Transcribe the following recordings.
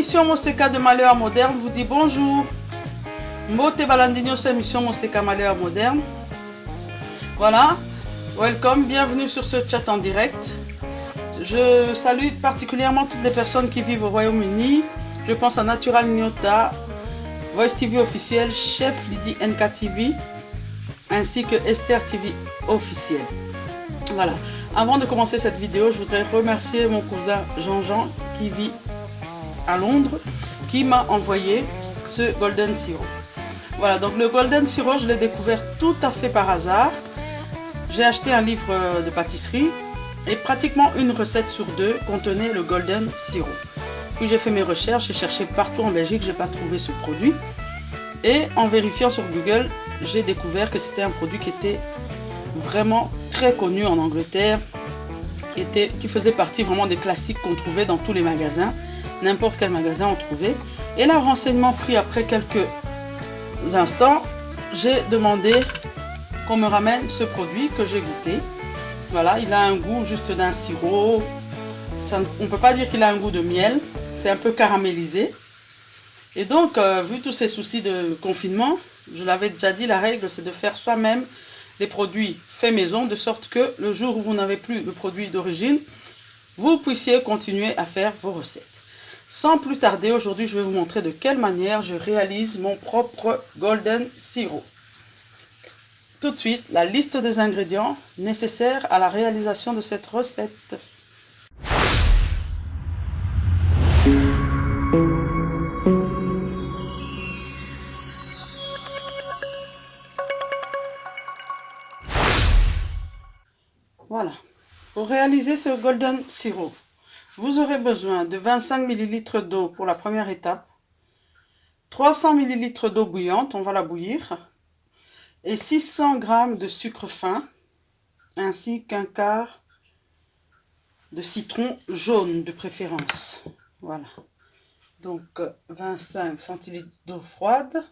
Émission Moseka de Malheur Moderne vous dit bonjour. Mbote Balandinho, c'est émission Moseka Malheur Moderne. Voilà, welcome, bienvenue sur ce chat en direct. Je salue particulièrement toutes les personnes qui vivent au Royaume-Uni. Je pense à Natural Nyota, Voice TV officiel, Chef Lydie NK TV, ainsi que Esther TV officiel. Voilà. Avant de commencer cette vidéo, je voudrais remercier mon cousin Jean-Jean qui vit à Londres, qui m'a envoyé ce Golden Sirop. Voilà, donc le Golden Sirop, je l'ai découvert tout à fait par hasard. J'ai acheté un livre de pâtisserie et pratiquement une recette sur deux contenait le Golden Sirop. Puis j'ai fait mes recherches, j'ai cherché partout en Belgique, je n'ai pas trouvé ce produit. Et en vérifiant sur Google, j'ai découvert que c'était un produit qui était vraiment très connu en Angleterre, qui faisait partie vraiment des classiques qu'on trouvait dans tous les magasins, n'importe quel magasin on trouvait. Et là, renseignement pris après quelques instants, j'ai demandé qu'on me ramène ce produit que j'ai goûté. Voilà, il a un goût juste d'un sirop. On ne peut pas dire qu'il a un goût de miel, c'est un peu caramélisé. Et donc, vu tous ces soucis de confinement, je l'avais déjà dit, la règle c'est de faire soi-même les produits faits maison, de sorte que le jour où vous n'avez plus le produit d'origine, vous puissiez continuer à faire vos recettes. Sans plus tarder, aujourd'hui, je vais vous montrer de quelle manière je réalise mon propre Golden Sirop. Tout de suite, la liste des ingrédients nécessaires à la réalisation de cette recette. Voilà, pour réaliser ce Golden Sirop, vous aurez besoin de 25 ml d'eau pour la première étape, 300 ml d'eau bouillante, on va la bouillir, et 600 g de sucre fin, ainsi qu'un quart de citron jaune de préférence. Voilà, donc 25 centilitres d'eau froide,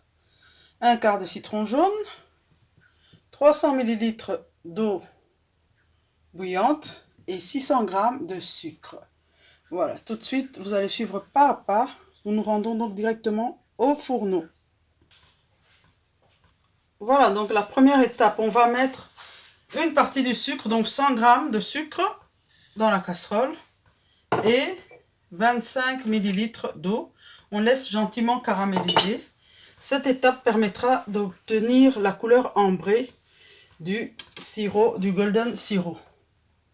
un quart de citron jaune, 300 ml d'eau bouillante et 600 g de sucre. Voilà, tout de suite, vous allez suivre pas à pas. Nous nous rendons donc directement au fourneau. Voilà, donc la première étape, on va mettre une partie du sucre, donc 100 g de sucre dans la casserole et 25 ml d'eau. On laisse gentiment caraméliser. Cette étape permettra d'obtenir la couleur ambrée du sirop, du Golden Sirop.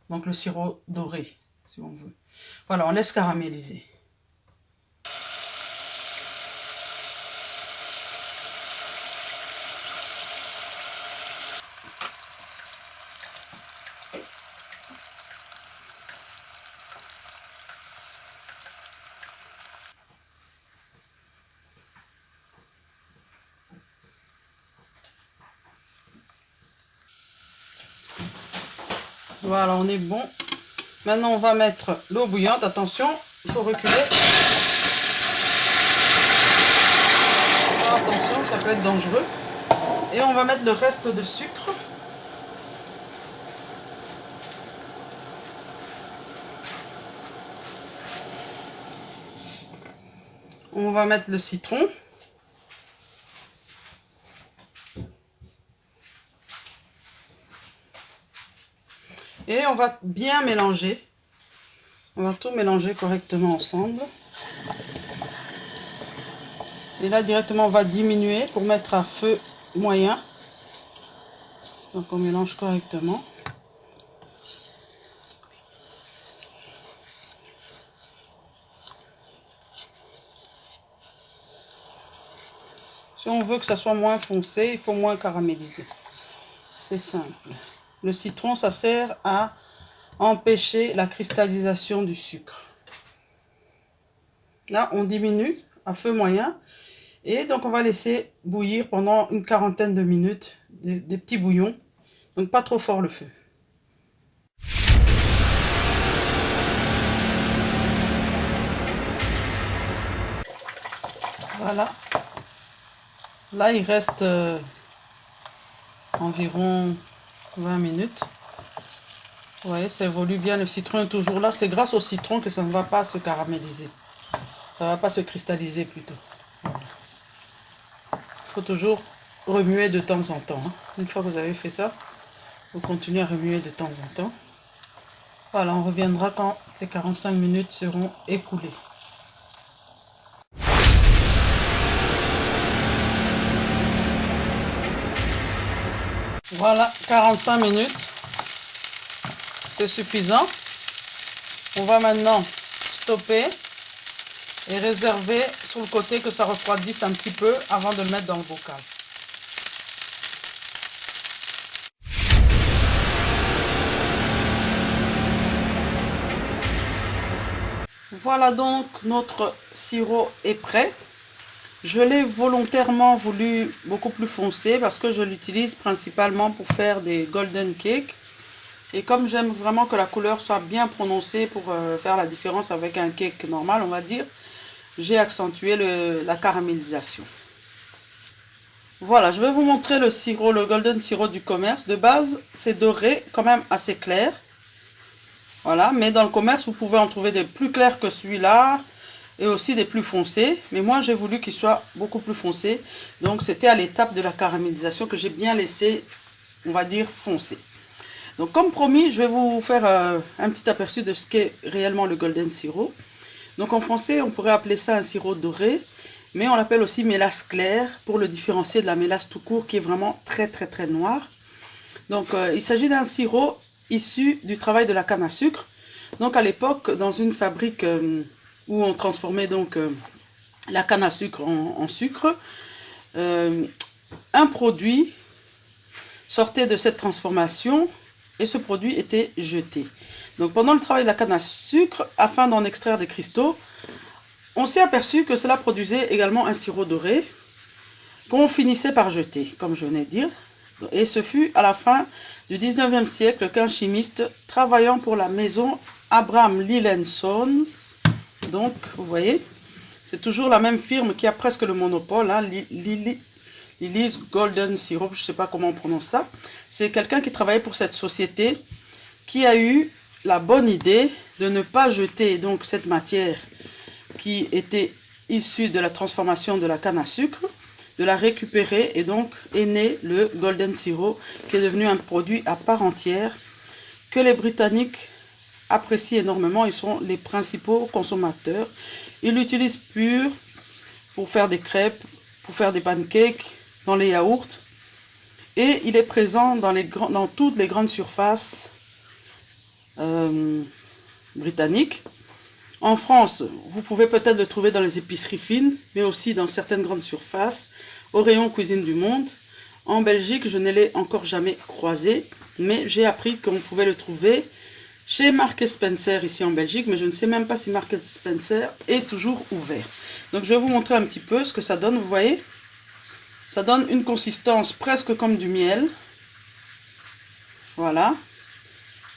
Donc le sirop doré, si on veut. Voilà, on laisse caraméliser. Voilà, on est bon. Maintenant, on va mettre l'eau bouillante. Attention, il faut reculer. Attention, ça peut être dangereux. Et on va mettre le reste de sucre. On va mettre le citron. Et on va bien mélanger. On va tout mélanger correctement ensemble. Et là, directement, on va diminuer pour mettre à feu moyen. Donc, on mélange correctement. Si on veut que ça soit moins foncé, il faut moins caraméliser. C'est simple. Le citron, ça sert à empêcher la cristallisation du sucre. Là, on diminue à feu moyen. Et donc, on va laisser bouillir pendant une quarantaine de minutes, des petits bouillons. Donc, pas trop fort le feu. Voilà. Là, il reste environ 20 minutes. Vous voyez, ça évolue bien. Le citron est toujours là. C'est grâce au citron que ça ne va pas se caraméliser. Ça ne va pas se cristalliser plutôt. Voilà. Il faut toujours remuer de temps en temps. Une fois que vous avez fait ça, vous continuez à remuer de temps en temps. Voilà, on reviendra quand les 45 minutes seront écoulées. Voilà, 45 minutes. C'est suffisant. On va maintenant stopper et réserver sur le côté que ça refroidisse un petit peu avant de le mettre dans le bocal. Voilà donc, notre sirop est prêt. Je l'ai volontairement voulu beaucoup plus foncé parce que je l'utilise principalement pour faire des golden cakes. Et comme j'aime vraiment que la couleur soit bien prononcée pour faire la différence avec un cake normal, on va dire, j'ai accentué la caramélisation. Voilà, je vais vous montrer le sirop, le golden sirop du commerce. De base, c'est doré, quand même assez clair. Voilà, mais dans le commerce, vous pouvez en trouver des plus clairs que celui-là et aussi des plus foncés. Mais moi, j'ai voulu qu'il soit beaucoup plus foncé. Donc, c'était à l'étape de la caramélisation que j'ai bien laissé, on va dire, foncé. Donc, comme promis, je vais vous faire un petit aperçu de ce qu'est réellement le golden sirop. Donc, en français, on pourrait appeler ça un sirop doré, mais on l'appelle aussi mélasse claire pour le différencier de la mélasse tout court qui est vraiment très, très, très noire. Donc, il s'agit d'un sirop issu du travail de la canne à sucre. Donc à l'époque, dans une fabrique où on transformait donc la canne à sucre en sucre, un produit sortait de cette transformation et ce produit était jeté. Donc pendant le travail de la canne à sucre, afin d'en extraire des cristaux, on s'est aperçu que cela produisait également un sirop doré qu'on finissait par jeter, comme je venais de dire. Et ce fut à la fin du 19e siècle qu'un chimiste travaillant pour la maison Abraham Lillen Sons, donc vous voyez, c'est toujours la même firme qui a presque le monopole, hein, Lily's Golden Syrup, je ne sais pas comment on prononce ça. C'est quelqu'un qui travaillait pour cette société qui a eu la bonne idée de ne pas jeter donc cette matière qui était issue de la transformation de la canne à sucre, de la récupérer, et donc est né le golden sirop qui est devenu un produit à part entière que les Britanniques apprécient énormément. Ils sont les principaux consommateurs. Ils l'utilisent pur pour faire des crêpes, pour faire des pancakes, dans les yaourts, et il est présent dans toutes les grandes surfaces britanniques. En France, vous pouvez peut-être le trouver dans les épiceries fines, mais aussi dans certaines grandes surfaces, au rayon cuisine du monde. En Belgique, je ne l'ai encore jamais croisé, mais j'ai appris qu'on pouvait le trouver chez Marks & Spencer ici en Belgique, mais je ne sais même pas si Marks & Spencer est toujours ouvert. Donc je vais vous montrer un petit peu ce que ça donne, vous voyez. Ça donne une consistance presque comme du miel. Voilà.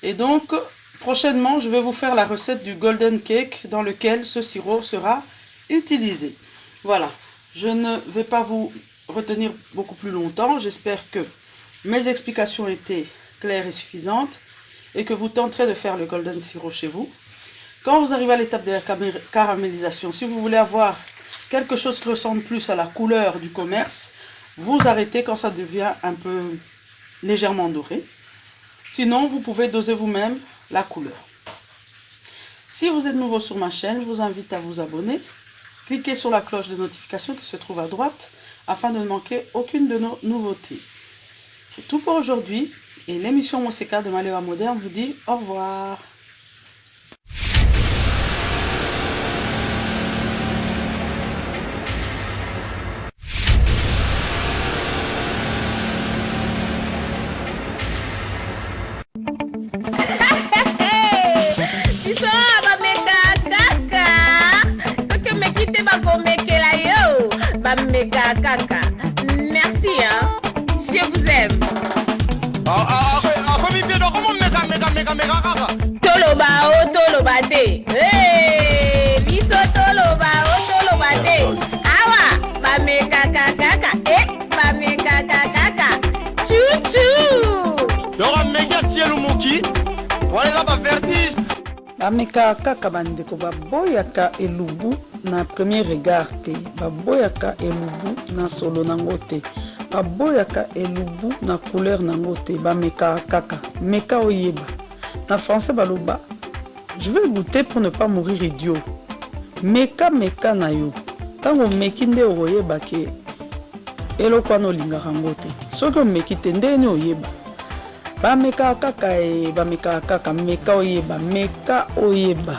Et donc, prochainement, je vais vous faire la recette du golden cake dans lequel ce sirop sera utilisé. Voilà, je ne vais pas vous retenir beaucoup plus longtemps. J'espère que mes explications étaient claires et suffisantes et que vous tenterez de faire le golden sirop chez vous. Quand vous arrivez à l'étape de la caramélisation, si vous voulez avoir quelque chose qui ressemble plus à la couleur du commerce, vous arrêtez quand ça devient un peu légèrement doré. Sinon, vous pouvez doser vous-même la couleur. Si vous êtes nouveau sur ma chaîne, je vous invite à vous abonner. Cliquez sur la cloche de notification qui se trouve à droite afin de ne manquer aucune de nos nouveautés. C'est tout pour aujourd'hui et l'émission Moseka de Maléwa Moderne vous dit au revoir. Méga caca. Merci, hein. Je vous aime. Toloba, oh, toloba, te. Hey, biso toloba, oh, toloba, te. Awa, ba méga caca. Ba méga caca. Chouchou. Dora méga cielo moki. Voilà la vertige. Ameka kaka bandeko baboyaka elubu na premier regard te, baboyaka elubu na solo nango te, baboyaka elubu na couleur nango te, bameka kaka, meka oyeba. Na français baloba, je vais goûter pour ne pas mourir idiot. Meka na yo, tango meki nde oyeba ke eloko no lingaka ngo te. Soki omeki te ndeni oyeba. Bameka kaka bameka kaka, meka oyeba, meka oyeba.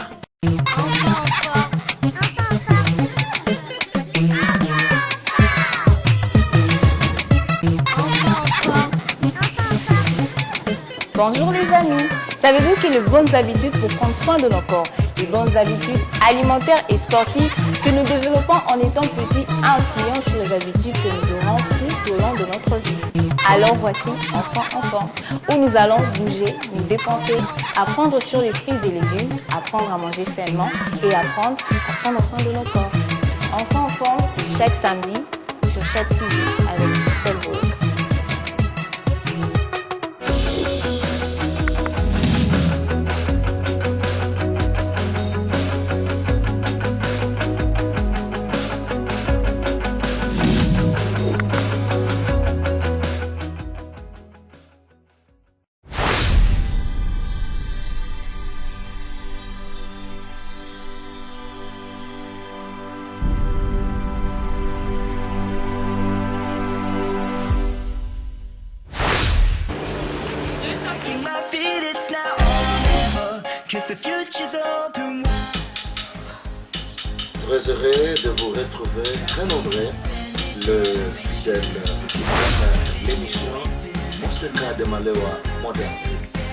Bonjour les amis, savez-vous que les bonnes habitudes pour prendre soin de nos corps, les bonnes habitudes alimentaires et sportives que nous développons en étant petits influencent sur les habitudes que nous aurons tout au long de notre vie. Alors voici Enfant, où nous allons bouger, nous dépenser, apprendre sur les fruits et légumes, apprendre à manger sainement et apprendre à prendre soin de nos corps. Enfant, c'est chaque samedi sur chaque TV avec Christelle Beau. Très heureux de vous retrouver très nombreux, le fidèle qui l'émission Moseka de Malewa moderne.